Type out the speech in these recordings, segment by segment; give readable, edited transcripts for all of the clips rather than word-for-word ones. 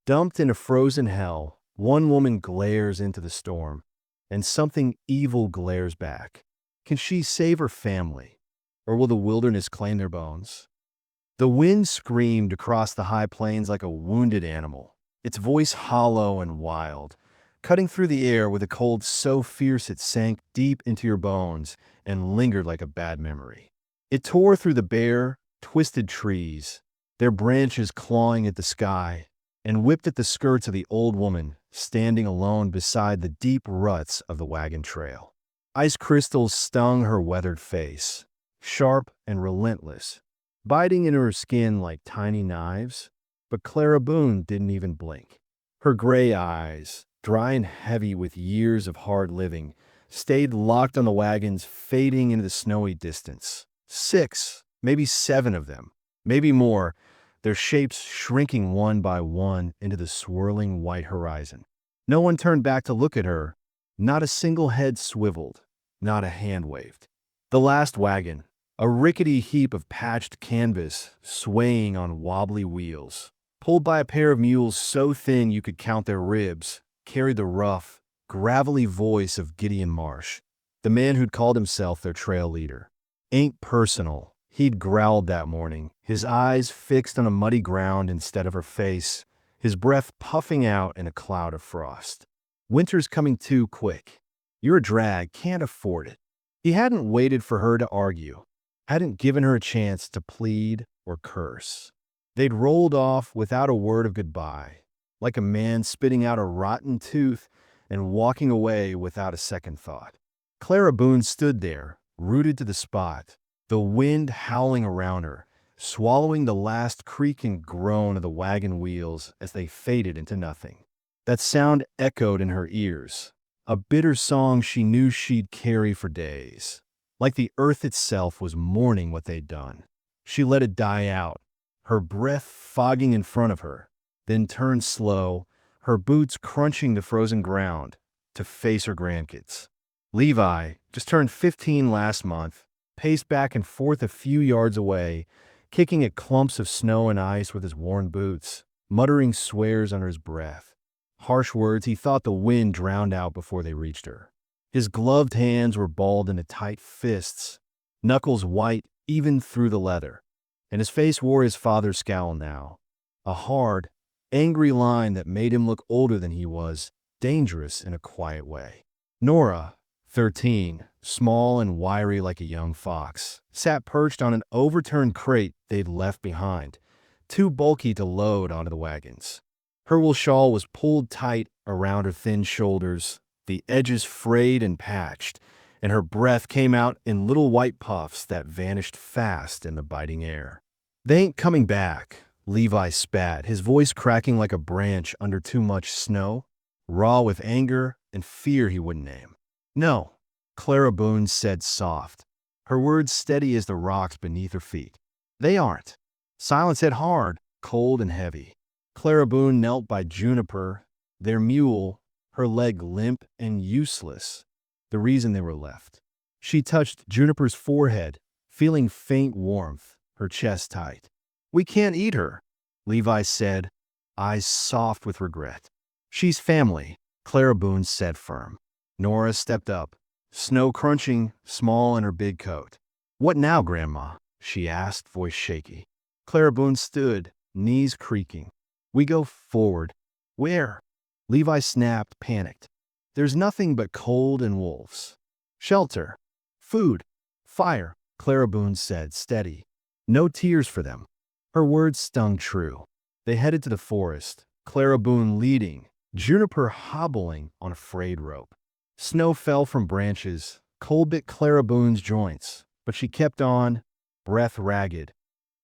Dumped in a frozen hell, one woman glares into the storm, and something evil glares back. Can she save her family, or will the wilderness claim their bones? The wind screamed across the high plains like a wounded animal, its voice hollow and wild, cutting through the air with a cold so fierce it sank deep into your bones and lingered like a bad memory. It tore through the bare, twisted trees, their branches clawing at the sky, and whipped at the skirts of the old woman standing alone beside the deep ruts of the wagon trail. Ice crystals stung her weathered face, sharp and relentless, biting into her skin like tiny knives, but Clara Boone didn't even blink. Her gray eyes, dry and heavy with years of hard living, stayed locked on the wagons, fading into the snowy distance. 6, maybe 7 of them, maybe more, their shapes shrinking one by one into the swirling white horizon. No one turned back to look at her. Not a single head swiveled, not a hand waved. The last wagon, a rickety heap of patched canvas swaying on wobbly wheels, pulled by a pair of mules so thin you could count their ribs, carried the rough, gravelly voice of Gideon Marsh, the man who'd called himself their trail leader. "Ain't personal," he'd growled that morning, his eyes fixed on a muddy ground instead of her face, his breath puffing out in a cloud of frost. "Winter's coming too quick. You're a drag, can't afford it." He hadn't waited for her to argue, hadn't given her a chance to plead or curse. They'd rolled off without a word of goodbye, like a man spitting out a rotten tooth and walking away without a second thought. Clara Boone stood there, rooted to the spot, the wind howling around her, swallowing the last creak and groan of the wagon wheels as they faded into nothing. That sound echoed in her ears, a bitter song she knew she'd carry for days, like the earth itself was mourning what they'd done. She let it die out, her breath fogging in front of her, then turned slow, her boots crunching the frozen ground, to face her grandkids. Levi, just turned 15 last month, paced back and forth a few yards away, kicking at clumps of snow and ice with his worn boots, muttering swears under his breath. Harsh words he thought the wind drowned out before they reached her. His gloved hands were balled into tight fists, knuckles white even through the leather, and his face wore his father's scowl now, a hard, angry line that made him look older than he was, dangerous in a quiet way. Nora, 13, small and wiry like a young fox, sat perched on an overturned crate they'd left behind, too bulky to load onto the wagons. Her wool shawl was pulled tight around her thin shoulders, the edges frayed and patched, and her breath came out in little white puffs that vanished fast in the biting air. "They ain't coming back," Levi spat, his voice cracking like a branch under too much snow, raw with anger and fear he wouldn't name. "No," Clara Boone said soft, her words steady as the rocks beneath her feet. "They aren't." Silence hit hard, cold and heavy. Clara Boone knelt by Juniper, their mule, her leg limp and useless, the reason they were left. She touched Juniper's forehead, feeling faint warmth, her chest tight. "We can't eat her," Levi said, eyes soft with regret. "She's family," Clara Boone said firm. Nora stepped up, snow crunching, small in her big coat. "What now, Grandma?" she asked, voice shaky. Clara Boone stood, knees creaking. "We go forward." "Where?" Levi snapped, panicked. "There's nothing but cold and wolves. Shelter. Food. Fire," Clara Boone said, steady. "No tears for them." Her words stung true. They headed to the forest, Clara Boone leading, Juniper hobbling on a frayed rope. Snow fell from branches, cold bit Clara Boone's joints, but she kept on, breath ragged,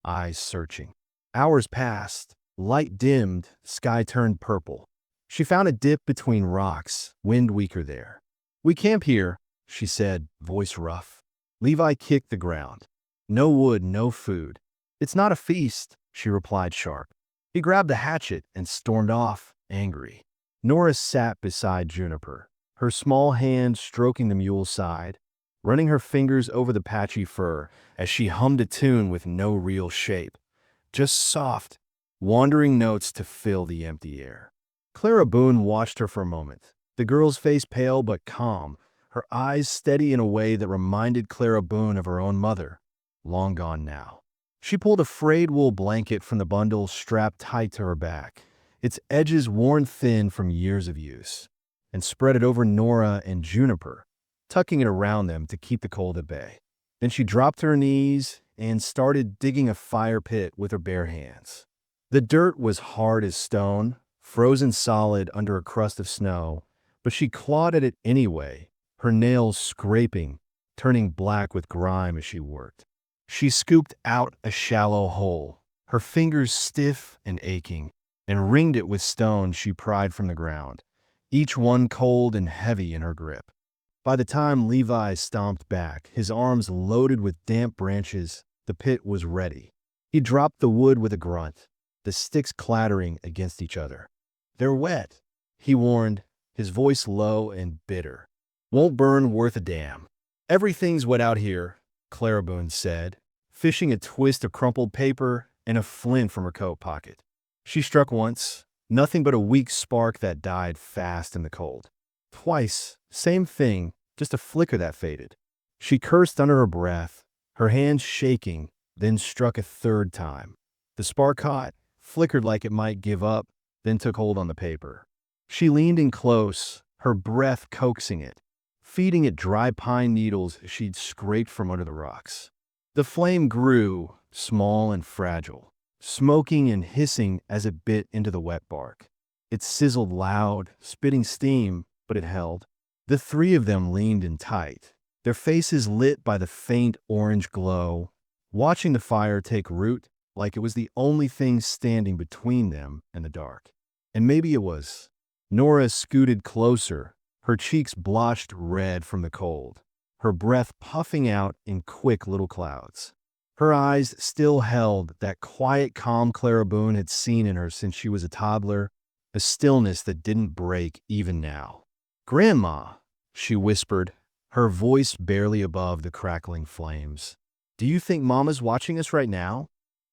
eyes searching. Hours passed, light dimmed, sky turned purple. She found a dip between rocks, wind weaker there. "We camp here," she said, voice rough. Levi kicked the ground. "No wood, no food." "It's not a feast," she replied sharp. He grabbed the hatchet and stormed off, angry. Nora sat beside Juniper, her small hand stroking the mule's side, running her fingers over the patchy fur as she hummed a tune with no real shape. Just soft, wandering notes to fill the empty air. Clara Boone watched her for a moment, the girl's face pale but calm, her eyes steady in a way that reminded Clara Boone of her own mother, long gone now. She pulled a frayed wool blanket from the bundle strapped tight to her back, its edges worn thin from years of use, and spread it over Nora and Juniper, tucking it around them to keep the cold at bay. Then she dropped to her knees and started digging a fire pit with her bare hands. The dirt was hard as stone, frozen solid under a crust of snow, but she clawed at it anyway, her nails scraping, turning black with grime as she worked. She scooped out a shallow hole, her fingers stiff and aching, and ringed it with stones she pried from the ground, each one cold and heavy in her grip. By the time Levi stomped back, his arms loaded with damp branches, the pit was ready. He dropped the wood with a grunt, the sticks clattering against each other. "They're wet," he warned, his voice low and bitter. "Won't burn worth a damn." "Everything's wet out here," Clara Boone said, fishing a twist of crumpled paper and a flint from her coat pocket. She struck once, nothing but a weak spark that died fast in the cold. Twice, same thing, just a flicker that faded. She cursed under her breath, her hands shaking, then struck a third time. The spark caught, flickered like it might give up, then took hold on the paper. She leaned in close, her breath coaxing it, feeding it dry pine needles she'd scraped from under the rocks. The flame grew, small and fragile, smoking and hissing as it bit into the wet bark. It sizzled loud, spitting steam, but it held. The three of them leaned in tight, their faces lit by the faint orange glow, watching the fire take root like it was the only thing standing between them and the dark. And maybe it was. Nora scooted closer, her cheeks blotched red from the cold, her breath puffing out in quick little clouds. Her eyes still held that quiet, calm Clara Boone had seen in her since she was a toddler, a stillness that didn't break even now. "Grandma," she whispered, her voice barely above the crackling flames. "Do you think Mama's watching us right now?"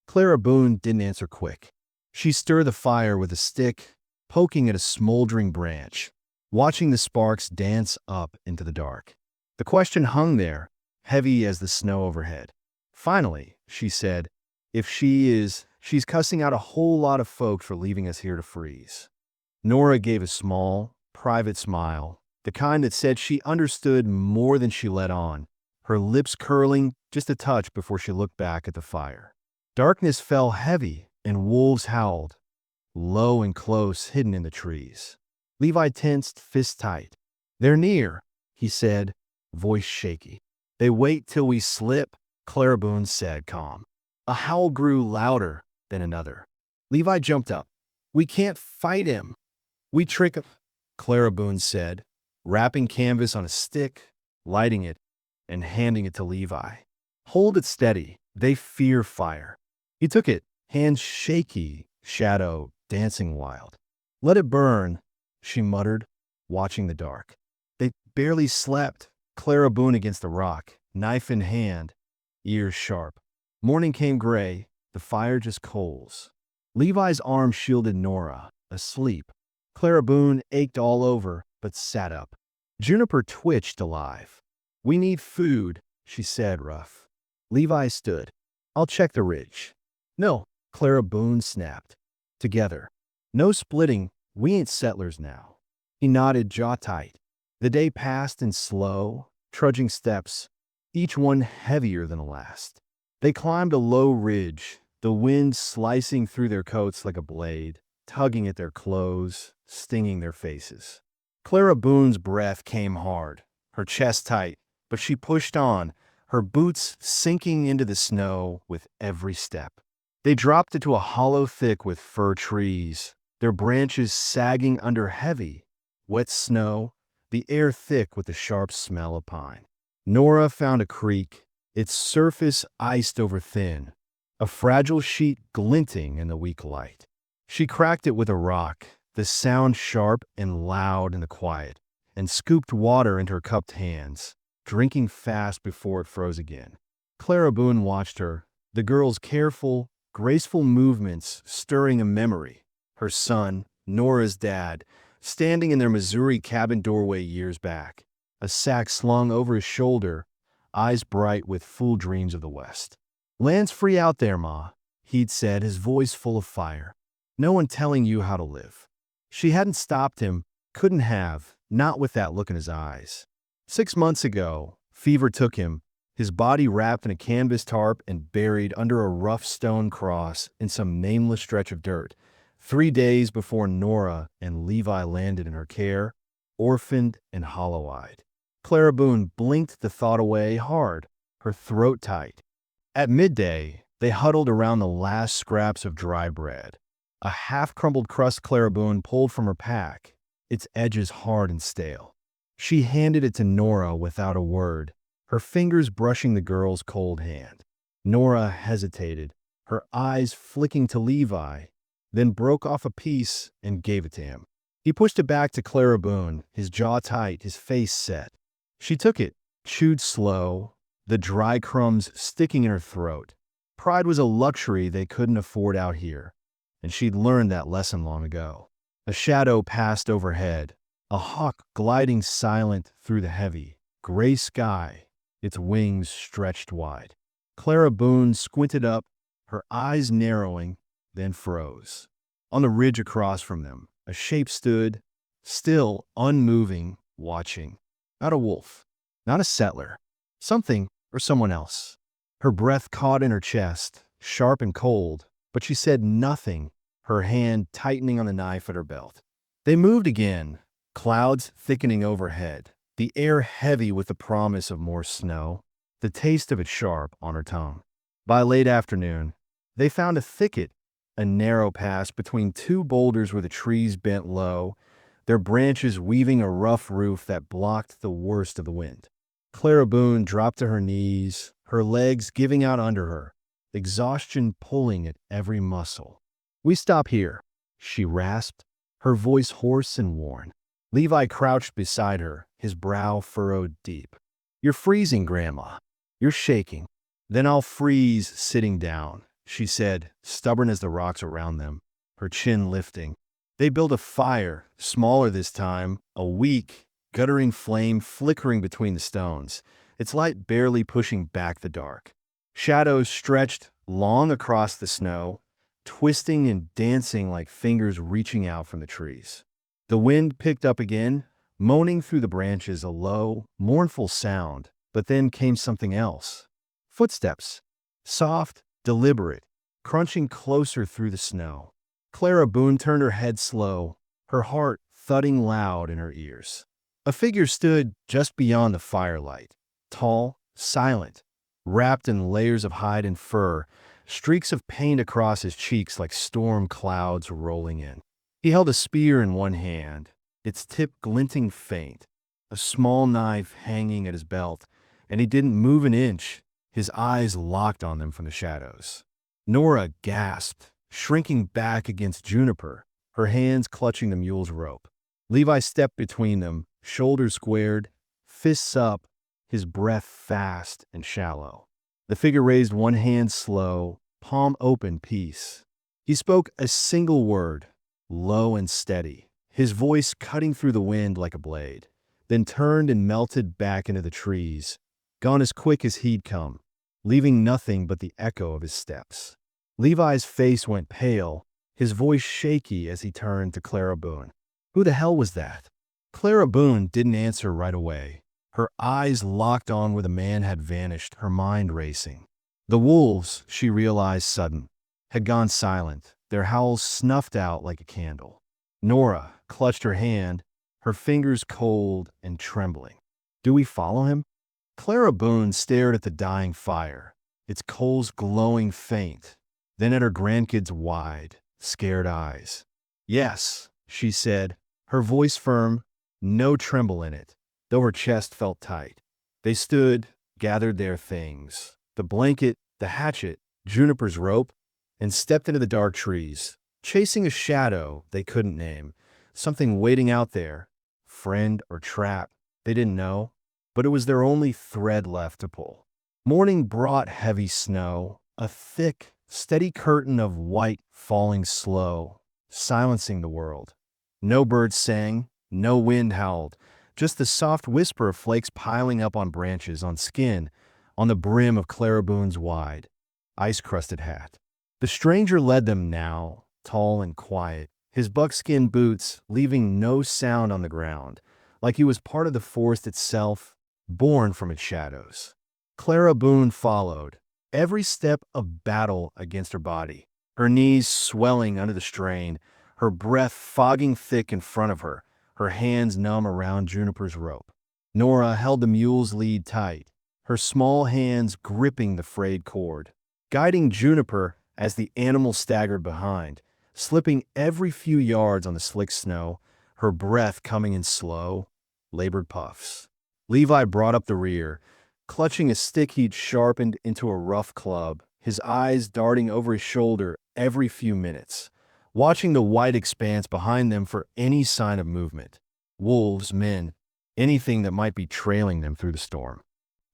Clara Boone didn't answer quick. She stirred the fire with a stick, poking at a smoldering branch, watching the sparks dance up into the dark. The question hung there, heavy as the snow overhead. "Finally," she said, "if she is, she's cussing out a whole lot of folks for leaving us here to freeze." Nora gave a small, private smile, the kind that said she understood more than she let on, her lips curling just a touch before she looked back at the fire. Darkness fell heavy, and wolves howled, low and close, hidden in the trees. Levi tensed, fist tight. "They're near," he said, voice shaky. "They wait till we slip," Clara Boone said, calm. A howl grew louder than another. Levi jumped up. "We can't fight him. We trick him," Clara Boone said, wrapping canvas on a stick, lighting it, and handing it to Levi. "Hold it steady. They fear fire." He took it, hands shaky, shadow dancing wild. "Let it burn," she muttered, watching the dark. They barely slept, Clara Boone against the rock, knife in hand, ears sharp. Morning came gray, the fire just coals. Levi's arm shielded Nora, asleep. Clara Boone ached all over, but sat up. Juniper twitched alive. "We need food," she said, rough. Levi stood. "I'll check the ridge." "No," Clara Boone snapped. "Together. No splitting, we ain't settlers now." He nodded, jaw tight. The day passed in slow, trudging steps, each one heavier than the last. They climbed a low ridge, the wind slicing through their coats like a blade, tugging at their clothes, stinging their faces. Clara Boone's breath came hard, her chest tight, but she pushed on, her boots sinking into the snow with every step. They dropped into a hollow thick with fir trees, their branches sagging under heavy, wet snow, the air thick with the sharp smell of pine. Nora found a creek, its surface iced over thin, a fragile sheet glinting in the weak light. She cracked it with a rock, the sound sharp and loud in the quiet, and scooped water into her cupped hands, drinking fast before it froze again. Clara Boone watched her, the girl's careful, graceful movements stirring a memory. Her son, Nora's dad, standing in their Missouri cabin doorway years back, a sack slung over his shoulder, eyes bright with full dreams of the West. "Land's free out there, Ma," he'd said, his voice full of fire. "No one telling you how to live." She hadn't stopped him, couldn't have, not with that look in his eyes. 6 months ago, fever took him, his body wrapped in a canvas tarp and buried under a rough stone cross in some nameless stretch of dirt. 3 days before Nora and Levi landed in her care, orphaned and hollow-eyed. Clara Boone blinked the thought away hard, her throat tight. At midday, they huddled around the last scraps of dry bread. A half-crumbled crust Clara Boone pulled from her pack, its edges hard and stale. She handed it to Nora without a word, her fingers brushing the girl's cold hand. Nora hesitated, her eyes flicking to Levi, then broke off a piece and gave it to him. He pushed it back to Clara Boone, his jaw tight, his face set. She took it, chewed slow, the dry crumbs sticking in her throat. Pride was a luxury they couldn't afford out here, and she'd learned that lesson long ago. A shadow passed overhead, a hawk gliding silent through the heavy, gray sky, its wings stretched wide. Clara Boone squinted up, her eyes narrowing, then froze. On the ridge across from them, a shape stood, still, unmoving, watching. Not a wolf, not a settler, something or someone else. Her breath caught in her chest, sharp and cold, but she said nothing, her hand tightening on the knife at her belt. They moved again, clouds thickening overhead, the air heavy with the promise of more snow, the taste of it sharp on her tongue. By late afternoon, they found a thicket, a narrow pass between two boulders where the trees bent low, their branches weaving a rough roof that blocked the worst of the wind. Clara Boone dropped to her knees, her legs giving out under her, exhaustion pulling at every muscle. "We stop here," she rasped, her voice hoarse and worn. Levi crouched beside her, his brow furrowed deep. "You're freezing, Grandma. You're shaking." "Then I'll freeze sitting down," she said, stubborn as the rocks around them, her chin lifting. They built a fire, smaller this time, a weak, guttering flame flickering between the stones, its light barely pushing back the dark. Shadows stretched long across the snow, twisting and dancing like fingers reaching out from the trees. The wind picked up again, moaning through the branches, a low, mournful sound, but then came something else. Footsteps, soft, deliberate, crunching closer through the snow. Clara Boone turned her head slow, her heart thudding loud in her ears. A figure stood just beyond the firelight, tall, silent, wrapped in layers of hide and fur, streaks of paint across his cheeks like storm clouds rolling in. He held a spear in one hand, its tip glinting faint, a small knife hanging at his belt, and he didn't move an inch, his eyes locked on them from the shadows. Nora gasped, shrinking back against Juniper, her hands clutching the mule's rope. Levi stepped between them, shoulders squared, fists up, his breath fast and shallow. The figure raised one hand slow, palm open, peace. He spoke a single word, low and steady, his voice cutting through the wind like a blade, then turned and melted back into the trees, gone as quick as he'd come, leaving nothing but the echo of his steps. Levi's face went pale, his voice shaky as he turned to Clara Boone. "Who the hell was that?" Clara Boone didn't answer right away. Her eyes locked on where the man had vanished, her mind racing. The wolves, she realized sudden, had gone silent, their howls snuffed out like a candle. Nora clutched her hand, her fingers cold and trembling. "Do we follow him?" Clara Boone stared at the dying fire, its coals glowing faint, then at her grandkids' wide, scared eyes. "Yes," she said, her voice firm, no tremble in it, though her chest felt tight. They stood, gathered their things, the blanket, the hatchet, Juniper's rope, and stepped into the dark trees, chasing a shadow they couldn't name, something waiting out there, friend or trap, they didn't know, but it was their only thread left to pull. Morning brought heavy snow, a thick, steady curtain of white falling slow, silencing the world. No birds sang, no wind howled, just the soft whisper of flakes piling up on branches, on skin, on the brim of Clara Boone's wide, ice-crusted hat. The stranger led them now, tall and quiet, his buckskin boots leaving no sound on the ground, like he was part of the forest itself, born from its shadows. Clara Boone followed, every step a battle against her body, her knees swelling under the strain, her breath fogging thick in front of her, her hands numb around Juniper's rope. Nora held the mule's lead tight, her small hands gripping the frayed cord, guiding Juniper as the animal staggered behind, slipping every few yards on the slick snow, her breath coming in slow, labored puffs. Levi brought up the rear, clutching a stick he'd sharpened into a rough club, his eyes darting over his shoulder every few minutes, watching the white expanse behind them for any sign of movement. Wolves, men, anything that might be trailing them through the storm.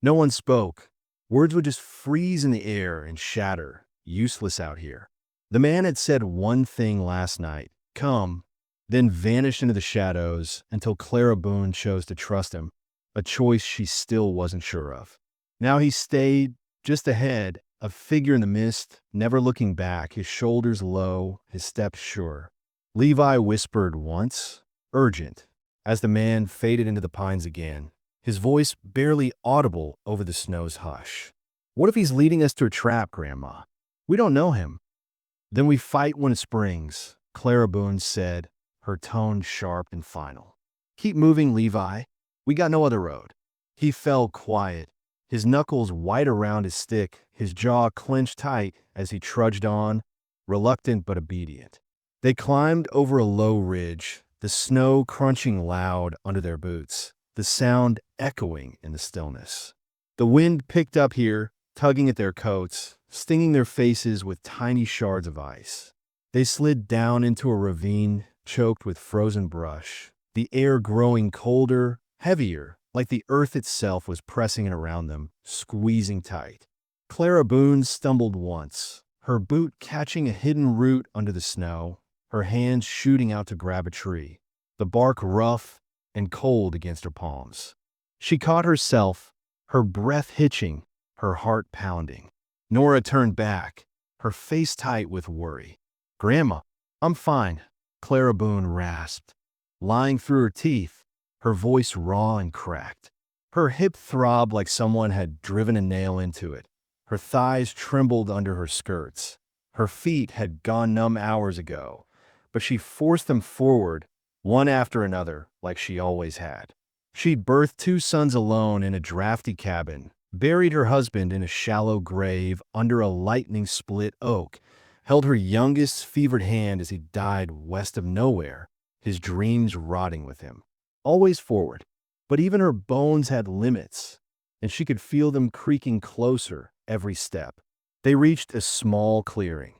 No one spoke. Words would just freeze in the air and shatter, useless out here. The man had said one thing last night, come, then vanished into the shadows until Clara Boone chose to trust him, a choice she still wasn't sure of. Now he stayed just ahead, a figure in the mist, never looking back, his shoulders low, his steps sure. Levi whispered once, urgent, as the man faded into the pines again, his voice barely audible over the snow's hush. What if he's leading us to a trap, Grandma? We don't know him. Then we fight when it springs, Clara Boone said, her tone sharp and final. Keep moving, Levi. We got no other road. He fell quiet, his knuckles white around his stick, his jaw clenched tight as he trudged on, reluctant but obedient. They climbed over a low ridge, the snow crunching loud under their boots, the sound echoing in the stillness. The wind picked up here, tugging at their coats, stinging their faces with tiny shards of ice. They slid down into a ravine choked with frozen brush, the air growing colder, heavier, like the earth itself was pressing in around them, squeezing tight. Clara Boone stumbled once, her boot catching a hidden root under the snow, her hands shooting out to grab a tree, the bark rough and cold against her palms. She caught herself, her breath hitching, her heart pounding. Nora turned back, her face tight with worry. Grandma, I'm fine, Clara Boone rasped, lying through her teeth, her voice raw and cracked. Her hip throbbed like someone had driven a nail into it. Her thighs trembled under her skirts. Her feet had gone numb hours ago, but she forced them forward, one after another, like she always had. She'd birthed 2 sons alone in a drafty cabin, buried her husband in a shallow grave under a lightning-split oak, held her youngest fevered hand as he died west of nowhere, his dreams rotting with him. Always forward, but even her bones had limits, and she could feel them creaking closer every step. They reached a small clearing,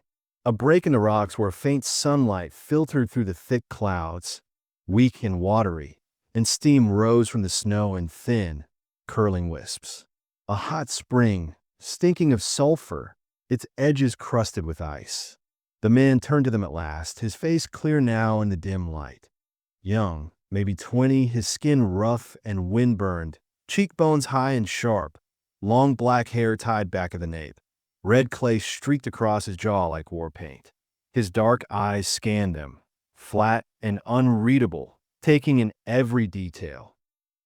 a break in the rocks where faint sunlight filtered through the thick clouds, weak and watery, and steam rose from the snow in thin, curling wisps. A hot spring, stinking of sulfur, its edges crusted with ice. The man turned to them at last, his face clear now in the dim light. Young, maybe 20, his skin rough and wind-burned, cheekbones high and sharp, long black hair tied back of the nape. Red clay streaked across his jaw like war paint. His dark eyes scanned them, flat and unreadable, taking in every detail.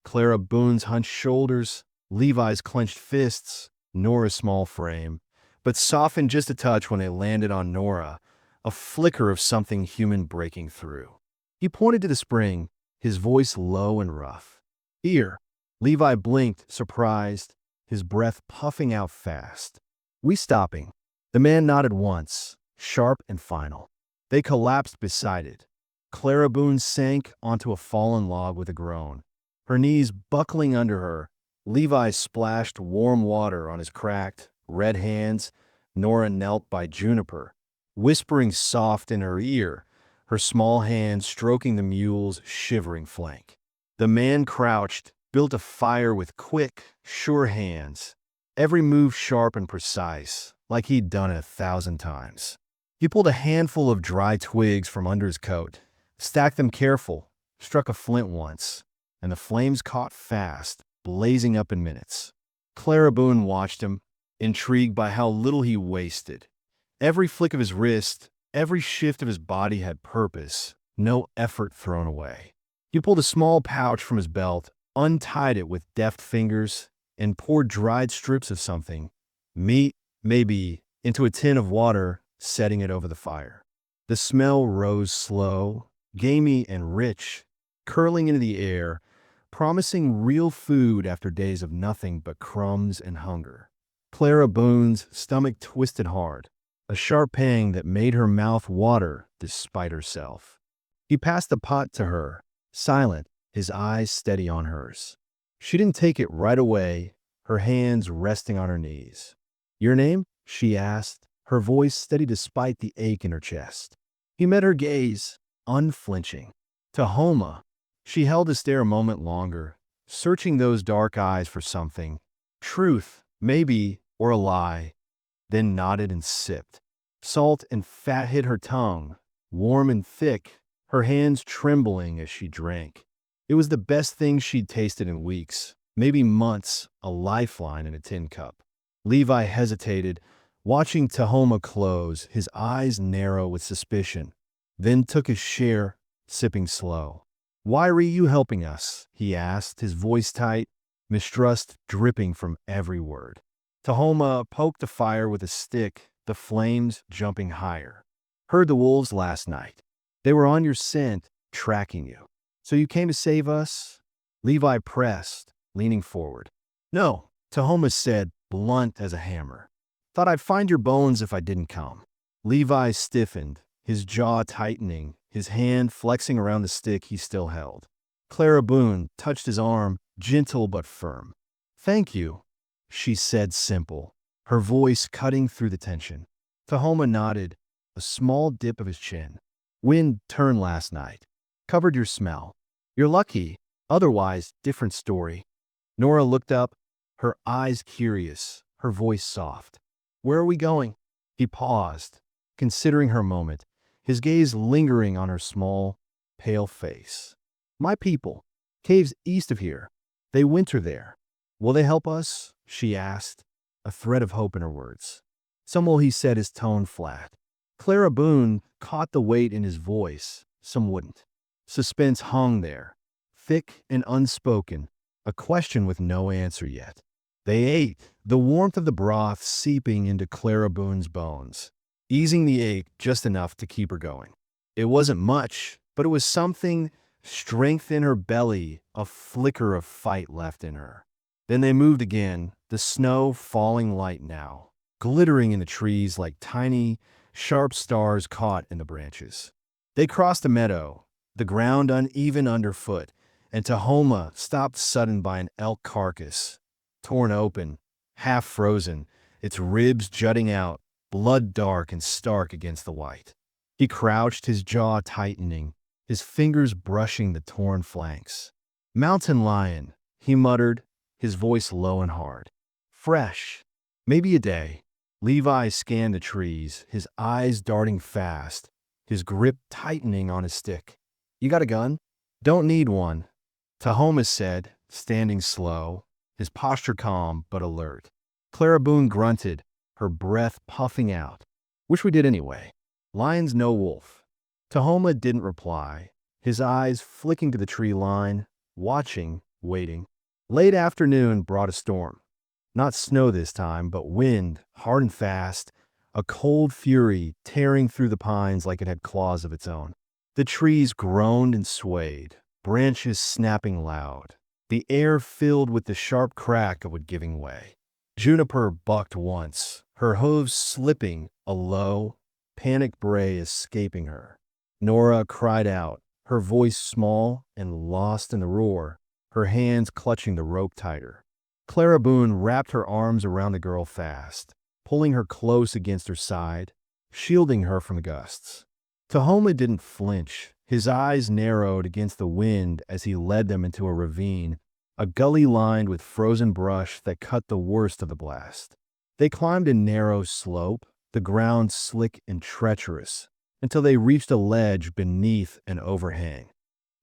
Clara Boone's hunched shoulders, Levi's clenched fists, Nora's small frame, but softened just a touch when they landed on Nora, a flicker of something human breaking through. He pointed to the spring, his voice low and rough. Here. Levi blinked, surprised, his breath puffing out fast. We stopping. The man nodded once, sharp and final. They collapsed beside it. Clara Boone sank onto a fallen log with a groan. Her knees buckling under her, Levi splashed warm water on his cracked, red hands. Nora knelt by Juniper, whispering soft in her ear, her small hand stroking the mule's shivering flank. The man crouched, built a fire with quick, sure hands, every move sharp and precise, like he'd done it 1,000 times. He pulled a handful of dry twigs from under his coat, stacked them careful, struck a flint once, and the flames caught fast, blazing up in minutes. Clara Boone watched him, intrigued by how little he wasted. Every flick of his wrist, every shift of his body had purpose, no effort thrown away. He pulled a small pouch from his belt, untied it with deft fingers, and poured dried strips of something, meat, maybe, into a tin of water, setting it over the fire. The smell rose slow, gamey and rich, curling into the air, promising real food after days of nothing but crumbs and hunger. Clara Boone's stomach twisted hard, a sharp pang that made her mouth water despite herself. He passed the pot to her, silent, his eyes steady on hers. She didn't take it right away, her hands resting on her knees. "Your name?" she asked, her voice steady despite the ache in her chest. He met her gaze, unflinching. "Tahoma." She held his stare a moment longer, searching those dark eyes for something. Truth, maybe, or a lie. Then nodded and sipped. Salt and fat hit her tongue, warm and thick, her hands trembling as she drank. It was the best thing she'd tasted in weeks, maybe months, a lifeline in a tin cup. Levi hesitated, watching Tahoma close, his eyes narrow with suspicion, then took his share, sipping slow. "Why were you helping us?" he asked, his voice tight, mistrust dripping from every word. Tahoma poked the fire with a stick, the flames jumping higher. "Heard the wolves last night. They were on your scent, tracking you. So you came to save us?" Levi pressed, leaning forward. "No," Tahoma said, blunt as a hammer. "Thought I'd find your bones if I didn't come." Levi stiffened, his jaw tightening, his hand flexing around the stick he still held. Clara Boone touched his arm, gentle but firm. "Thank you," she said, simple, her voice cutting through the tension. Tahoma nodded, a small dip of his chin. "Wind turned last night. Covered your smell. You're lucky. Otherwise, different story." Nora looked up, her eyes curious, her voice soft. "Where are we going?" He paused, considering her moment, his gaze lingering on her small, pale face. "My people. Caves east of here. They winter there. Will they help us?" she asked, a thread of hope in her words. "Some will," he said, his tone flat. Clara Boone caught the weight in his voice, some wouldn't. Suspense hung there, thick and unspoken, a question with no answer yet. They ate, the warmth of the broth seeping into Clara Boone's bones, easing the ache just enough to keep her going. It wasn't much, but it was something, strength in her belly, a flicker of fight left in her. Then they moved again, the snow falling light now, glittering in the trees like tiny, sharp stars caught in the branches. They crossed a meadow, the ground uneven underfoot, and Tahoma stopped sudden by an elk carcass, torn open, half frozen, its ribs jutting out, blood dark and stark against the white. He crouched, his jaw tightening, his fingers brushing the torn flanks. "Mountain lion," he muttered, his voice low and hard. "Fresh. Maybe a day." Levi scanned the trees, his eyes darting fast, his grip tightening on his stick. "You got a gun?" "Don't need one," Tahoma said, standing slow, his posture calm but alert. Clara Boone grunted, her breath puffing out. "Wish we did anyway. Lion's no wolf." Tahoma didn't reply, his eyes flicking to the tree line, watching, waiting. Late afternoon brought a storm. Not snow this time, but wind, hard and fast, a cold fury tearing through the pines like it had claws of its own. The trees groaned and swayed, branches snapping loud, the air filled with the sharp crack of it giving way. Juniper bucked once, her hooves slipping, a low, panicked bray escaping her. Nora cried out, her voice small and lost in the roar, her hands clutching the rope tighter. Clara Boone wrapped her arms around the girl fast, pulling her close against her side, shielding her from the gusts. Tahoma didn't flinch, his eyes narrowed against the wind as he led them into a ravine, a gully lined with frozen brush that cut the worst of the blast. They climbed a narrow slope, the ground slick and treacherous, until they reached a ledge beneath an overhang,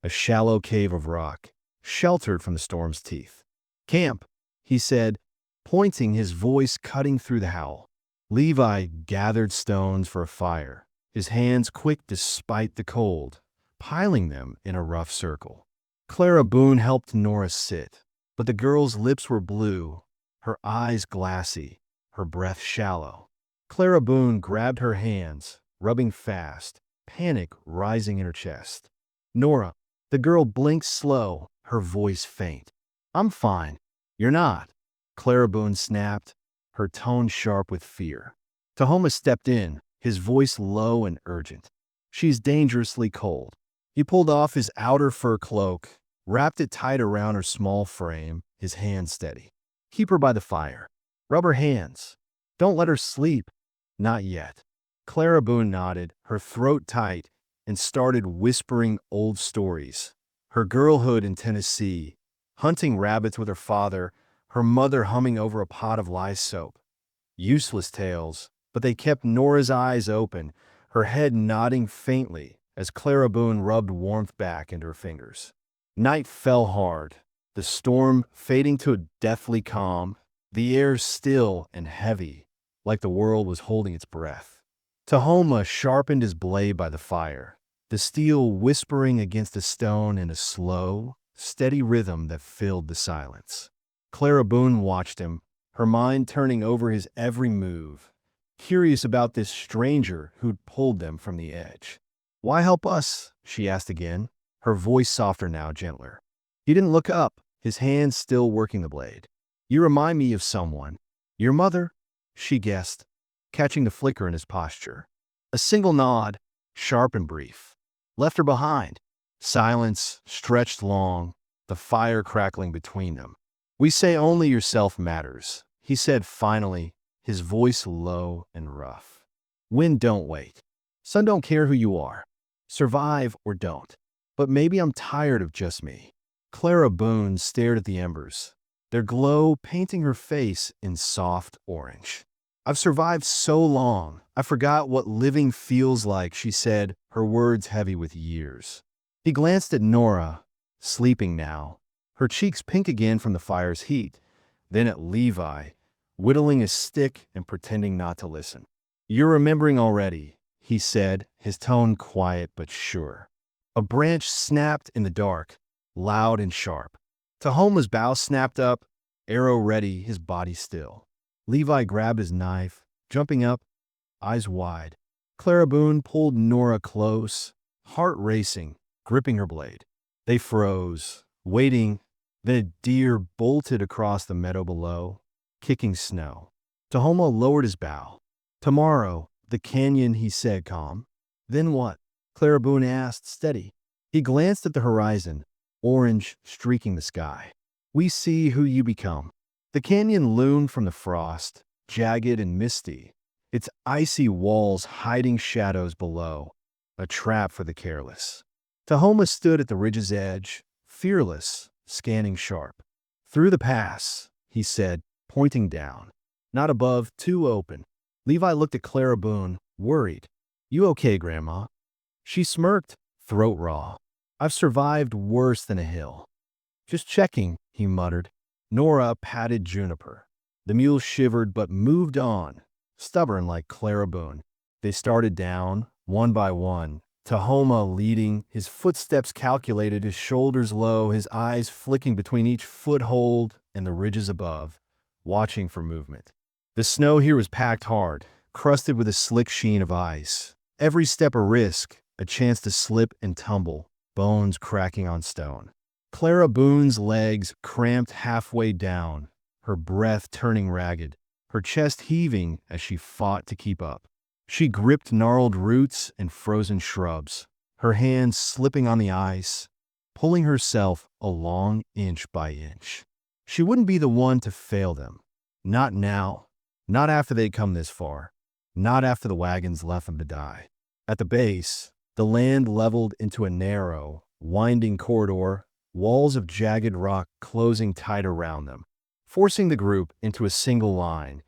a shallow cave of rock, sheltered from the storm's teeth. "Camp," he said, pointing, his voice cutting through the howl. Levi gathered stones for a fire, his hands quick despite the cold, piling them in a rough circle. Clara Boone helped Nora sit, but the girl's lips were blue, her eyes glassy, her breath shallow. Clara Boone grabbed her hands, rubbing fast, panic rising in her chest. "Nora," the girl blinked slow, her voice faint. "I'm fine." "You're not," Clara Boone snapped, her tone sharp with fear. Tahoma stepped in, his voice low and urgent. "She's dangerously cold." He pulled off his outer fur cloak, wrapped it tight around her small frame, his hand steady. "Keep her by the fire. Rub her hands. Don't let her sleep." "Not yet." Clara Boone nodded, her throat tight, and started whispering old stories. Her girlhood in Tennessee, hunting rabbits with her father, her mother humming over a pot of lye soap. Useless tales, but they kept Nora's eyes open, her head nodding faintly as Clara Boone rubbed warmth back into her fingers. Night fell hard, the storm fading to a deathly calm, the air still and heavy, like the world was holding its breath. Tahoma sharpened his blade by the fire, the steel whispering against the stone in a slow, steady rhythm that filled the silence. Clara Boone watched him, her mind turning over his every move, curious about this stranger who'd pulled them from the edge. "Why help us?" she asked again, her voice softer now, gentler. He didn't look up, his hands still working the blade. "You remind me of someone." "Your mother?" she guessed, catching the flicker in his posture. A single nod, sharp and brief. "Left her behind." Silence stretched long, the fire crackling between them. "We say only yourself matters," he said finally, his voice low and rough. "Wind don't wait. Sun don't care who you are. Survive or don't. But maybe I'm tired of just me." Clara Boone stared at the embers, their glow painting her face in soft orange. "I've survived so long, I forgot what living feels like," she said, her words heavy with years. He glanced at Nora, sleeping now, her cheeks pink again from the fire's heat, then at Levi, whittling a stick and pretending not to listen. "You're remembering already," he said, his tone quiet but sure. A branch snapped in the dark, loud and sharp. Tahoma's bow snapped up, arrow ready, his body still. Levi grabbed his knife, jumping up, eyes wide. Clara Boone pulled Nora close, heart racing, gripping her blade. They froze, waiting. Then a deer bolted across the meadow below, kicking snow. Tahoma lowered his bow. "Tomorrow, the canyon," he said, calm. "Then what?" Clara Boone asked, steady. He glanced at the horizon, orange streaking the sky. "We see who you become." The canyon loomed from the frost, jagged and misty, its icy walls hiding shadows below, a trap for the careless. Tahoma stood at the ridge's edge, fearless, scanning sharp. "Through the pass," he said, pointing down. "Not above, too open." Levi looked at Clara Boone, worried. "You okay, Grandma?" She smirked, throat raw. "I've survived worse than a hill." "Just checking," he muttered. Nora patted Juniper. The mule shivered but moved on, stubborn like Clara Boone. They started down, one by one, Tahoma leading, his footsteps calculated, his shoulders low, his eyes flicking between each foothold and the ridges above, watching for movement. The snow here was packed hard, crusted with a slick sheen of ice. Every step a risk, a chance to slip and tumble, bones cracking on stone. Clara Boone's legs cramped halfway down, her breath turning ragged, her chest heaving as she fought to keep up. She gripped gnarled roots and frozen shrubs, her hands slipping on the ice, pulling herself along inch by inch. She wouldn't be the one to fail them. Not now, not after they'd come this far, not after the wagons left them to die. At the base, the land leveled into a narrow, winding corridor, walls of jagged rock closing tight around them, forcing the group into a single line,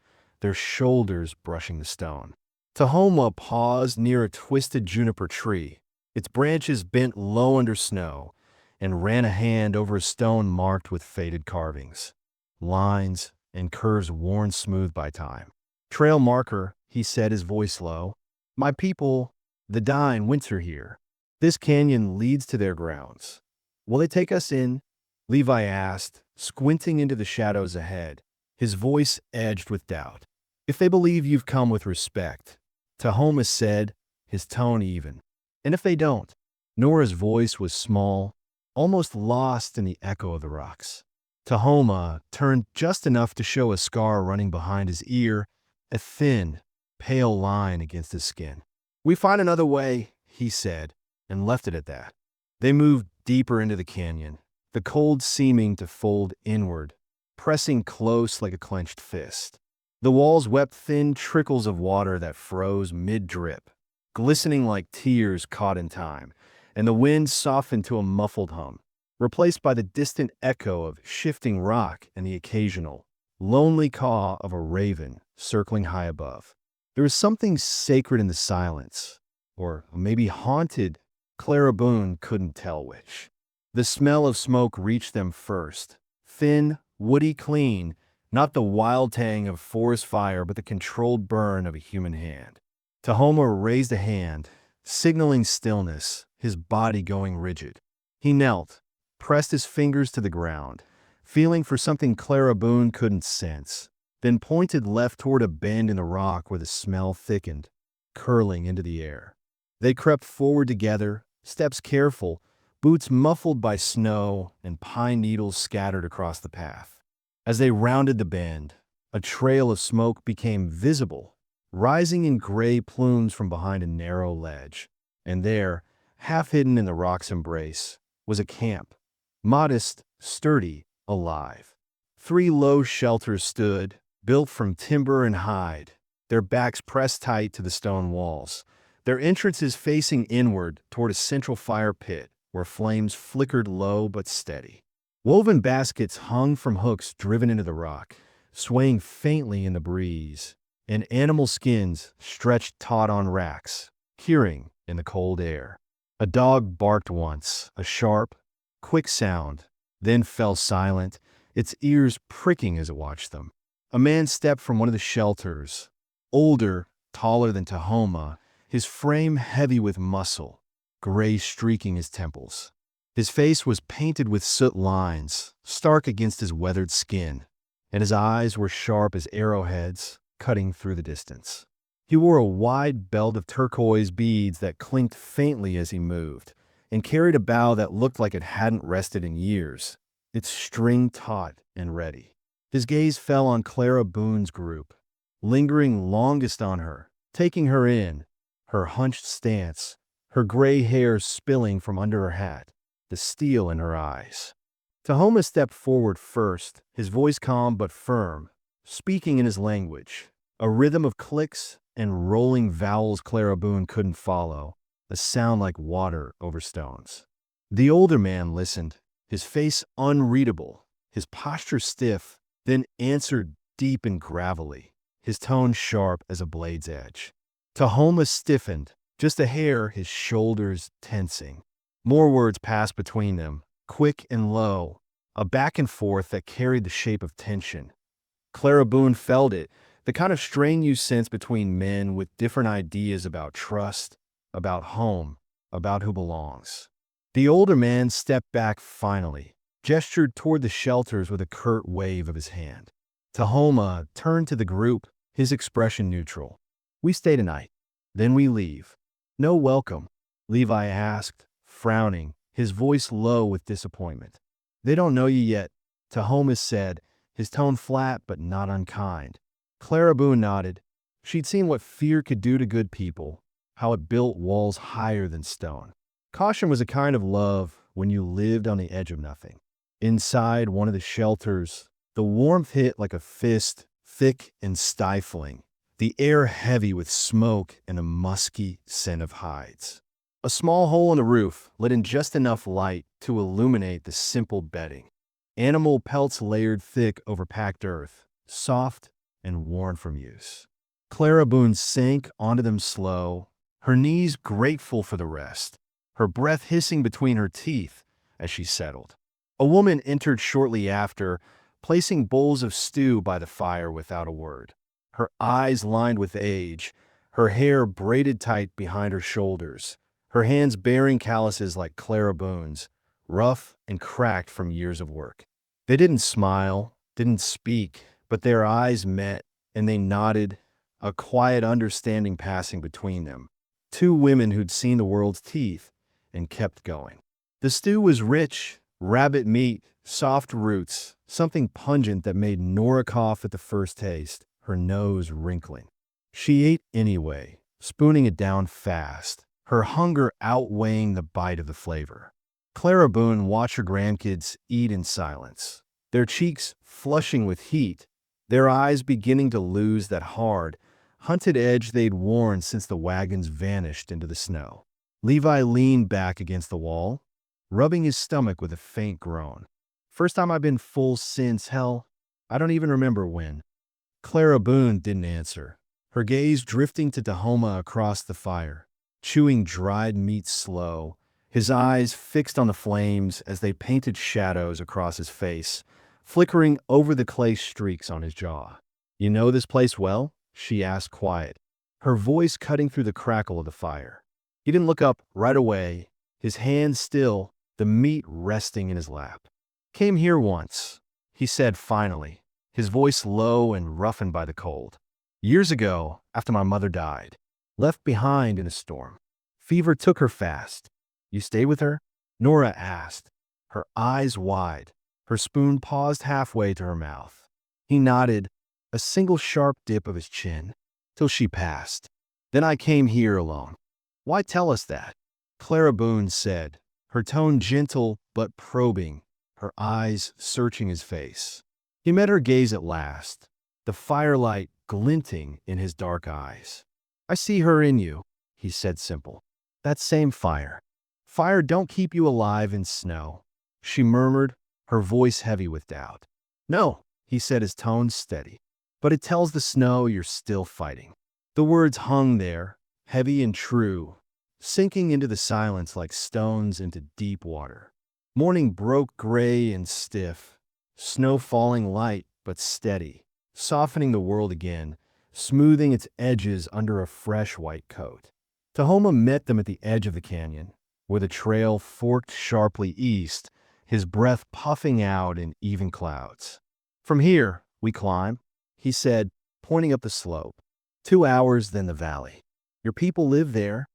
their shoulders brushing the stone. Tahoma paused near a twisted juniper tree, its branches bent low under snow, and ran a hand over a stone marked with faded carvings, lines, and curves worn smooth by time. "Trail marker," he said, his voice low. "My people, the dying, winter here. This canyon leads to their grounds. Will they take us in?" Levi asked, squinting into the shadows ahead, his voice edged with doubt. "If they believe you've come with respect," Tahoma said, his tone even. "And if they don't?" Nora's voice was small, almost lost in the echo of the rocks. Tahoma turned just enough to show a scar running behind his ear, a thin, pale line against his skin. "We find another way," he said, and left it at that. They moved deeper into the canyon, the cold seeming to fold inward, pressing close like a clenched fist. The walls wept thin trickles of water that froze mid-drip, glistening like tears caught in time, and the wind softened to a muffled hum, replaced by the distant echo of shifting rock and the occasional, lonely caw of a raven circling high above. There was something sacred in the silence, or maybe haunted. Clara Boone couldn't tell which. The smell of smoke reached them first, thin, woody clean, not the wild tang of forest fire but the controlled burn of a human hand. Tahoma raised a hand, signaling stillness, his body going rigid. He knelt, pressed his fingers to the ground, feeling for something Clara Boone couldn't sense, then pointed left toward a bend in the rock where the smell thickened, curling into the air. They crept forward together, steps careful, boots muffled by snow and pine needles scattered across the path. As they rounded the bend, a trail of smoke became visible, rising in gray plumes from behind a narrow ledge. And there, half hidden in the rock's embrace, was a camp, modest, sturdy, alive. 3 low shelters stood, built from timber and hide, their backs pressed tight to the stone walls, their entrances facing inward toward a central fire pit where flames flickered low but steady. Woven baskets hung from hooks driven into the rock, swaying faintly in the breeze, and animal skins stretched taut on racks, curing in the cold air. A dog barked once, a sharp, quick sound, then fell silent, its ears pricking as it watched them. A man stepped from one of the shelters, older, taller than Tahoma, his frame heavy with muscle, gray streaking his temples. His face was painted with soot lines, stark against his weathered skin, and his eyes were sharp as arrowheads, cutting through the distance. He wore a wide belt of turquoise beads that clinked faintly as he moved, and carried a bow that looked like it hadn't rested in years, its string taut and ready. His gaze fell on Clara Boone's group, lingering longest on her, taking her in, her hunched stance, her gray hair spilling from under her hat, the steel in her eyes. Tahoma stepped forward first, his voice calm but firm, speaking in his language, a rhythm of clicks and rolling vowels Clara Boone couldn't follow, a sound like water over stones. The older man listened, his face unreadable, his posture stiff, then answered deep and gravelly, his tone sharp as a blade's edge. Tahoma stiffened, just a hair, his shoulders tensing. More words passed between them, quick and low, a back and forth that carried the shape of tension. Clara Boone felt it, the kind of strain you sense between men with different ideas about trust, about home, about who belongs. The older man stepped back finally, gestured toward the shelters with a curt wave of his hand. Tahoma turned to the group, his expression neutral. "We stay tonight, then we leave." "No welcome?" Levi asked, frowning, his voice low with disappointment. "They don't know you yet," Tahoma said, his tone flat but not unkind. Clara Boone nodded. She'd seen what fear could do to good people, how it built walls higher than stone. Caution was a kind of love when you lived on the edge of nothing. Inside one of the shelters, the warmth hit like a fist, thick and stifling, the air heavy with smoke and a musky scent of hides. A small hole in the roof let in just enough light to illuminate the simple bedding. Animal pelts layered thick over packed earth, soft and worn from use. Clara Boone sank onto them slow, her knees grateful for the rest, her breath hissing between her teeth as she settled. A woman entered shortly after, placing bowls of stew by the fire without a word. Her eyes lined with age, her hair braided tight behind her shoulders, her hands bearing calluses like Clara Boone's, rough and cracked from years of work. They didn't smile, didn't speak, but their eyes met, and they nodded, a quiet understanding passing between them. Two women who'd seen the world's teeth and kept going. The stew was rich, rabbit meat, soft roots, something pungent that made Nora cough at the first taste, her nose wrinkling. She ate anyway, spooning it down fast, her hunger outweighing the bite of the flavor. Clara Boone watched her grandkids eat in silence, their cheeks flushing with heat, their eyes beginning to lose that hard, hunted edge they'd worn since the wagons vanished into the snow. Levi leaned back against the wall, rubbing his stomach with a faint groan. First time I've been full since, hell, I don't even remember when. Clara Boone didn't answer, her gaze drifting to Tahoma across the fire, chewing dried meat slow, his eyes fixed on the flames as they painted shadows across his face, flickering over the clay streaks on his jaw. "You know this place well?" she asked quiet, her voice cutting through the crackle of the fire. He didn't look up right away, his hands still, the meat resting in his lap. "Came here once," he said finally, his voice low and roughened by the cold. "Years ago, after my mother died, left behind in a storm. Fever took her fast. You stay with her?" Nora asked, her eyes wide, her spoon paused halfway to her mouth. He nodded, a single sharp dip of his chin, till she passed. "Then I came here alone." "Why tell us that?" Clara Boone said, her tone gentle but probing, her eyes searching his face. He met her gaze at last, the firelight glinting in his dark eyes. "I see her in you," he said simple. "That same fire. Fire don't keep you alive in snow," she murmured, her voice heavy with doubt. "No," he said, his tone steady, "but it tells the snow you're still fighting." The words hung there, heavy and true, sinking into the silence like stones into deep water. Morning broke gray and stiff, snow falling light but steady, softening the world again, smoothing its edges under a fresh white coat. Tahoma met them at the edge of the canyon, where the trail forked sharply east, his breath puffing out in even clouds. "From here, we climb," he said, pointing up the slope. 2 hours, then the valley. "Your people live there?"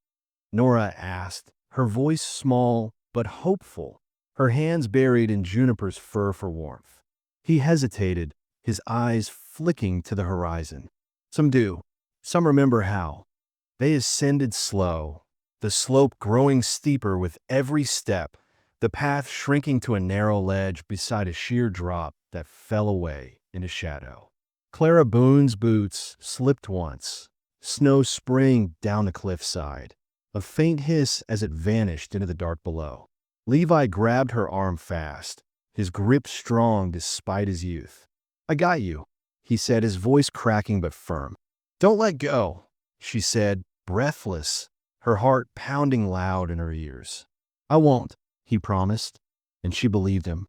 Nora asked, her voice small but hopeful, her hands buried in Juniper's fur for warmth. He hesitated, his eyes flicking to the horizon. "Some do. Some remember how." They ascended slow, the slope growing steeper with every step, the path shrinking to a narrow ledge beside a sheer drop that fell away into shadow. Clara Boone's boots slipped once, snow spraying down the cliffside, a faint hiss as it vanished into the dark below. Levi grabbed her arm fast, his grip strong despite his youth. "I got you," he said, his voice cracking but firm. "Don't let go," she said, breathless, her heart pounding loud in her ears. "I won't," he promised, and she believed him.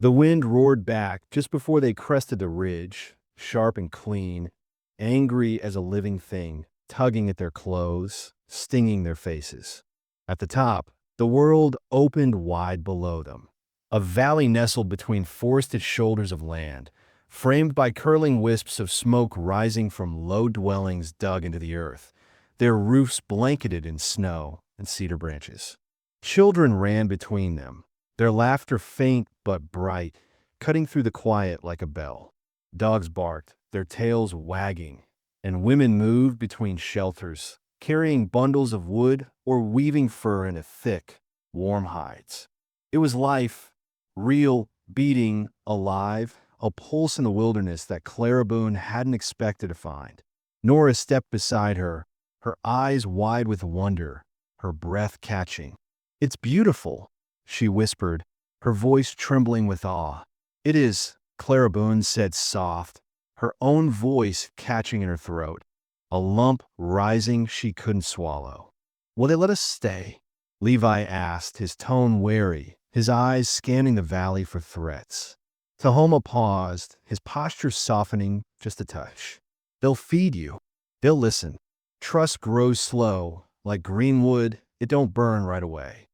The wind roared back just before they crested the ridge, sharp and clean, angry as a living thing, tugging at their clothes, stinging their faces. At the top, the world opened wide below them. A valley nestled between forested shoulders of land, framed by curling wisps of smoke rising from low dwellings dug into the earth, their roofs blanketed in snow and cedar branches. Children ran between them, their laughter faint but bright, cutting through the quiet like a bell. Dogs barked, their tails wagging, and women moved between shelters, carrying bundles of wood or weaving fur into thick, warm hides. It was life, real, beating, alive, a pulse in the wilderness that Clara Boone hadn't expected to find. Nora stepped beside her, her eyes wide with wonder, her breath catching. "It's beautiful," she whispered, her voice trembling with awe. "It is," Clara Boone said soft, her own voice catching in her throat, a lump rising she couldn't swallow. "Will they let us stay?" Levi asked, his tone wary, his eyes scanning the valley for threats. Tahoma paused, his posture softening just a touch. "They'll feed you. They'll listen. Trust grows slow, like green wood, it don't burn right away."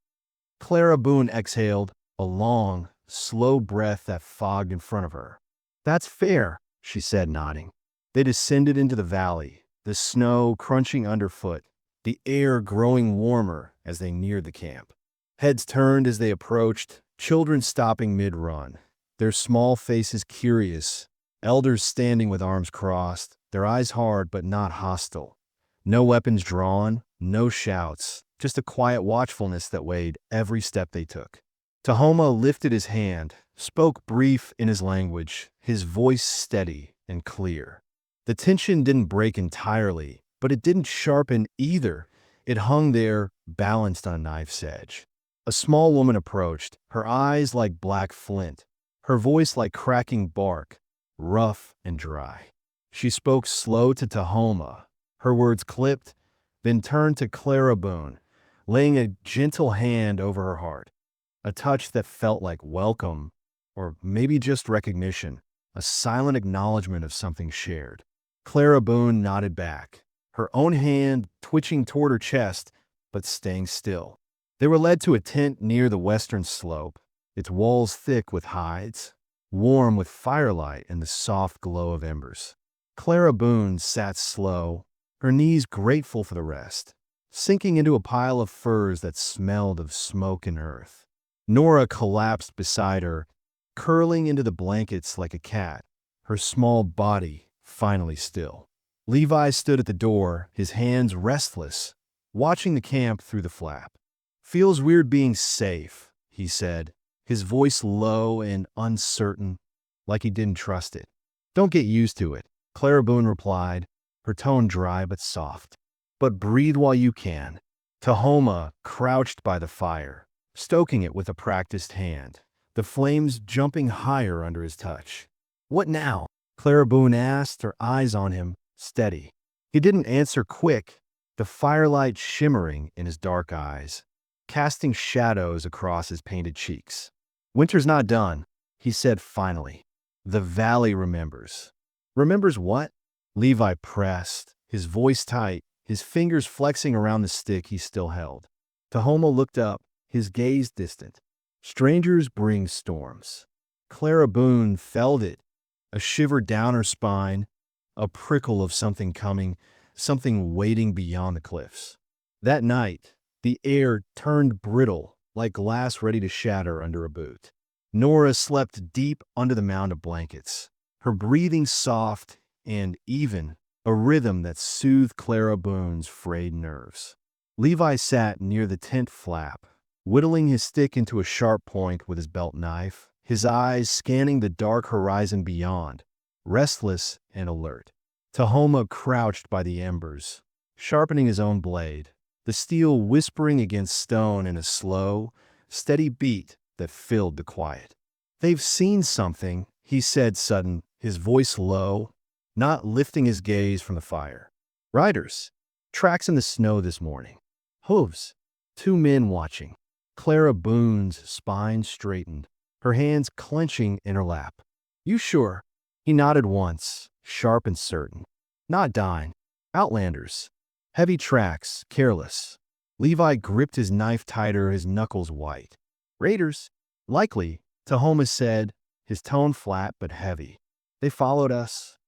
Clara Boone exhaled, a long, slow breath that fogged in front of her. "That's fair," she said, nodding. They descended into the valley, the snow crunching underfoot, the air growing warmer as they neared the camp. Heads turned as they approached, children stopping mid-run, their small faces curious, elders standing with arms crossed, their eyes hard but not hostile. No weapons drawn, no shouts, just a quiet watchfulness that weighed every step they took. Tahoma lifted his hand, spoke brief in his language, his voice steady and clear. The tension didn't break entirely, but it didn't sharpen either. It hung there, balanced on a knife's edge. A small woman approached, her eyes like black flint, her voice like cracking bark, rough and dry. She spoke slow to Tahoma, her words clipped, then turned to Clara Boone, laying a gentle hand over her heart. A touch that felt like welcome, or maybe just recognition, a silent acknowledgement of something shared. Clara Boone nodded back, her own hand twitching toward her chest, but staying still. They were led to a tent near the western slope, its walls thick with hides, warm with firelight and the soft glow of embers. Clara Boone sat slow, her knees grateful for the rest, sinking into a pile of furs that smelled of smoke and earth. Nora collapsed beside her, curling into the blankets like a cat, her small body finally still. Levi stood at the door, his hands restless, watching the camp through the flap. "Feels weird being safe," he said, his voice low and uncertain, like he didn't trust it. "Don't get used to it," Clara Boone replied, her tone dry but soft. "But breathe while you can." Tahoma crouched by the fire, stoking it with a practiced hand, the flames jumping higher under his touch. "What now?" Clara Boone asked, her eyes on him, steady. He didn't answer quick, the firelight shimmering in his dark eyes, casting shadows across his painted cheeks. "Winter's not done," he said finally. "The valley remembers." "Remembers what?" Levi pressed, his voice tight, his fingers flexing around the stick he still held. Tahoma looked up, his gaze distant. "Strangers bring storms." Clara Boone felt it, a shiver down her spine, a prickle of something coming, something waiting beyond the cliffs. That night, the air turned brittle, like glass ready to shatter under a boot. Nora slept deep under the mound of blankets, her breathing soft and even, a rhythm that soothed Clara Boone's frayed nerves. Levi sat near the tent flap, whittling his stick into a sharp point with his belt knife, his eyes scanning the dark horizon beyond, restless and alert. Tahoma crouched by the embers, sharpening his own blade, the steel whispering against stone in a slow, steady beat that filled the quiet. "They've seen something," he said sudden, his voice low, not lifting his gaze from the fire. "Riders. Tracks in the snow this morning. Hooves. 2 men watching." Clara Boone's spine straightened, her hands clenching in her lap. "You sure?" He nodded once, sharp and certain. "Not dying. Outlanders. Heavy tracks, careless." Levi gripped his knife tighter, his knuckles white. "Raiders. Likely," Tahoma said, his tone flat but heavy. "They followed us?"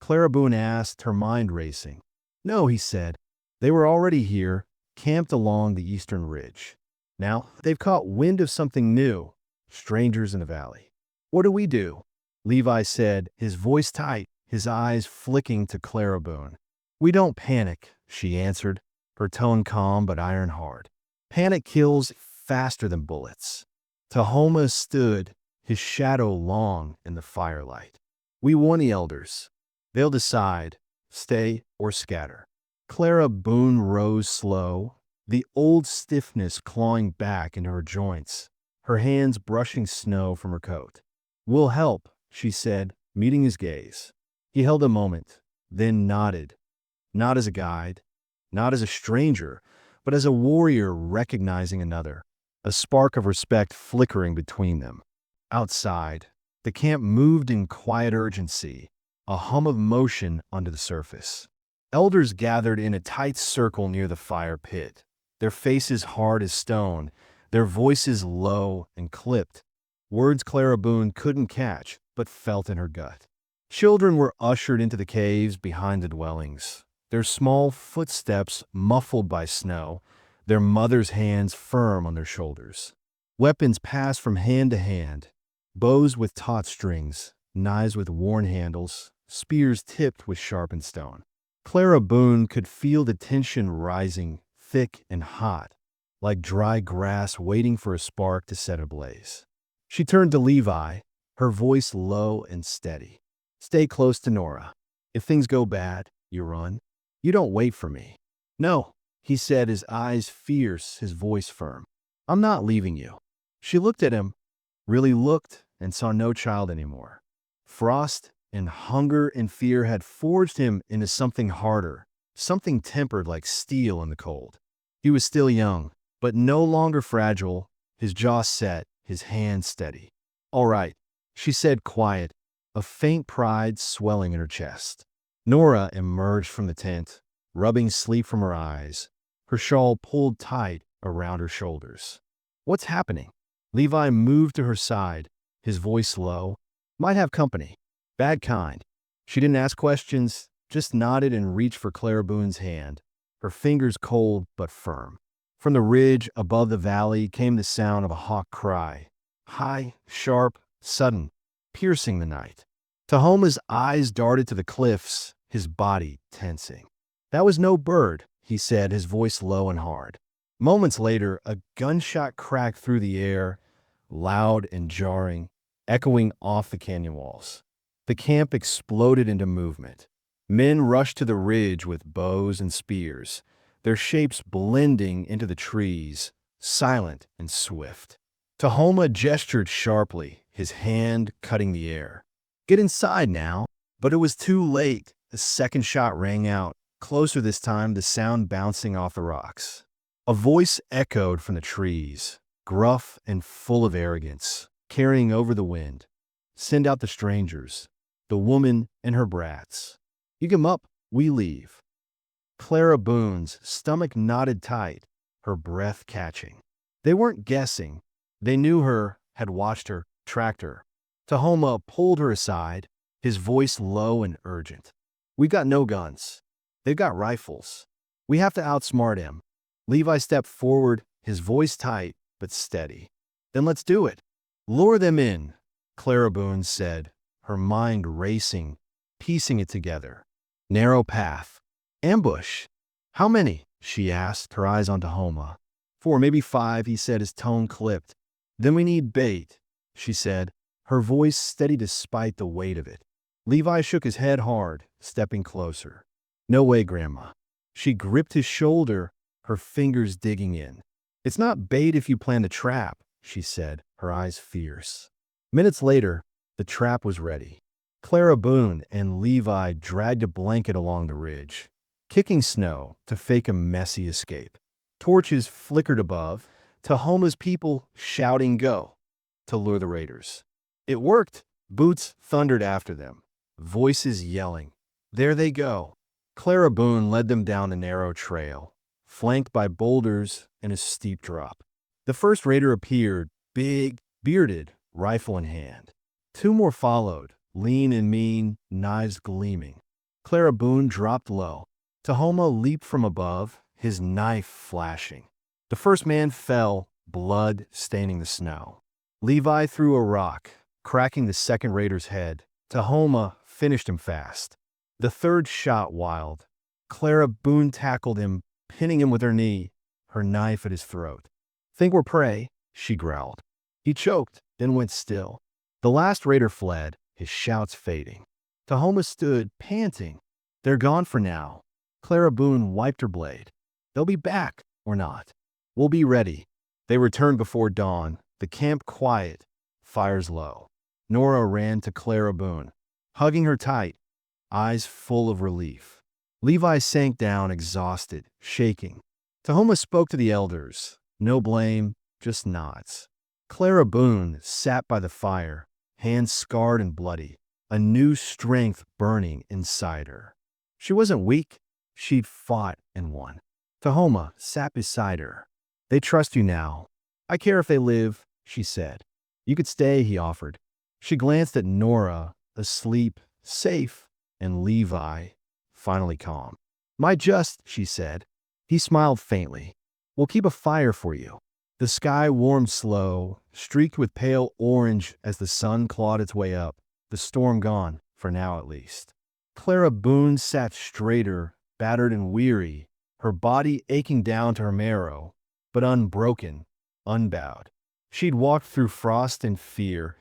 Clara Boone asked, her mind racing. "No," he said. "They were already here, camped along the eastern ridge. Now, they've caught wind of something new, strangers in the valley." "What do we do?" Levi said, his voice tight, his eyes flicking to Clara Boone. "We don't panic," she answered, her tone calm but iron hard. "Panic kills faster than bullets." Tahoma stood, his shadow long in the firelight. "We warn the elders. They'll decide, stay or scatter." Clara Boone rose slow, the old stiffness clawing back into her joints, her hands brushing snow from her coat. "We'll help," she said, meeting his gaze. He held a moment, then nodded, not as a guide, not as a stranger, but as a warrior recognizing another, a spark of respect flickering between them. Outside, the camp moved in quiet urgency, a hum of motion under the surface. Elders gathered in a tight circle near the fire pit, their faces hard as stone, their voices low and clipped, words Clara Boone couldn't catch but felt in her gut. Children were ushered into the caves behind the dwellings, their small footsteps muffled by snow, their mothers' hands firm on their shoulders. Weapons passed from hand to hand, bows with taut strings, knives with worn handles, spears tipped with sharpened stone. Clara Boone could feel the tension rising, thick and hot, like dry grass waiting for a spark to set ablaze. She turned to Levi, her voice low and steady. "Stay close to Nora. If things go bad, you run. You don't wait for me." "No," he said, his eyes fierce, his voice firm. "I'm not leaving you." She looked at him, really looked, and saw no child anymore. Frost and hunger and fear had forged him into something harder, something tempered like steel in the cold. He was still young, but no longer fragile, his jaw set, his hands steady. "All right," she said, quiet, a faint pride swelling in her chest. Nora emerged from the tent, rubbing sleep from her eyes, her shawl pulled tight around her shoulders. "What's happening?" Levi moved to her side, his voice low. "Might have company. Bad kind." She didn't ask questions, just nodded and reached for Clara Boone's hand, her fingers cold but firm. From the ridge above the valley came the sound of a hawk cry, high, sharp, sudden, piercing the night. Tahoma's eyes darted to the cliffs, his body tensing. "That was no bird," he said, his voice low and hard. Moments later, a gunshot cracked through the air, loud and jarring, echoing off the canyon walls. The camp exploded into movement. Men rushed to the ridge with bows and spears, their shapes blending into the trees, silent and swift. Tahoma gestured sharply, his hand cutting the air. "Get inside now." But it was too late. The second shot rang out, closer this time, the sound bouncing off the rocks. A voice echoed from the trees, gruff and full of arrogance, carrying over the wind. "Send out the strangers, the woman and her brats. You come up, we leave." Clara Boone's stomach knotted tight, her breath catching. They weren't guessing. They knew her, had watched her, tracked her. Tahoma pulled her aside, his voice low and urgent. "We've got no guns. They've got rifles. We have to outsmart him." Levi stepped forward, his voice tight but steady. "Then let's do it." "Lure them in," Clara Boone said, her mind racing, piecing it together. "Narrow path. Ambush." "How many?" she asked, her eyes on Tahoma. "4, maybe 5, he said, his tone clipped. "Then we need bait," she said, her voice steady despite the weight of it. Levi shook his head hard, stepping closer. "No way, Grandma." She gripped his shoulder, her fingers digging in. "It's not bait if you plan to trap," she said, her eyes fierce. Minutes later, the trap was ready. Clara Boone and Levi dragged a blanket along the ridge, kicking snow to fake a messy escape. Torches flickered above, Tahoma's people shouting "go" to lure the raiders. It worked. Boots thundered after them, voices yelling. There they go. Clara Boone led them down a narrow trail, flanked by boulders and a steep drop. The first raider appeared, big, bearded, rifle in hand. 2 more followed, lean and mean, knives gleaming. Clara Boone dropped low. Tahoma leaped from above, his knife flashing. The first man fell, blood staining the snow. Levi threw a rock, cracking the second raider's head. Tahoma finished him fast. The third shot wild. Clara Boone tackled him, pinning him with her knee, her knife at his throat. "Think we're prey?" she growled. He choked, then went still. The last raider fled, his shouts fading. Tahoma stood, panting. "They're gone for now." Clara Boone wiped her blade. "They'll be back, or not. We'll be ready." They returned before dawn, the camp quiet, fires low. Nora ran to Clara Boone, hugging her tight. eyes full of relief. Levi sank down, exhausted, shaking. Tahoma spoke to the elders. No blame, just nods. Clara Boone sat by the fire, hands scarred and bloody, a new strength burning inside her. She wasn't weak. She'd fought and won. Tahoma sat beside her. They trust you now. I care if they live, she said. You could stay, he offered. She glanced at Nora, asleep, safe, and Levi, finally calm. She said. He smiled faintly. We'll keep a fire for you. The sky warmed slow, streaked with pale orange as the sun clawed its way up, the storm gone, for now at least. Clara Boone sat straighter, battered and weary, her body aching down to her marrow, but unbroken, unbowed. She'd walked through frost and fear,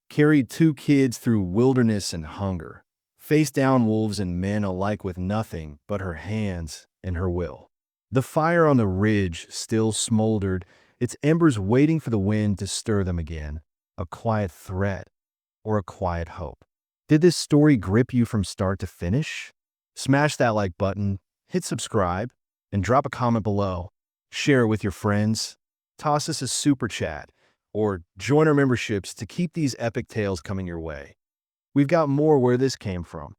carried 2 kids through wilderness and hunger, faced down wolves and men alike with nothing but her hands and her will. The fire on the ridge still smoldered, its embers waiting for the wind to stir them again, a quiet threat or a quiet hope. Did this story grip you from start to finish? Smash that like button, hit subscribe, and drop a comment below. Share it with your friends. Toss us a super chat, or join our memberships to keep these epic tales coming your way. We've got more where this came from.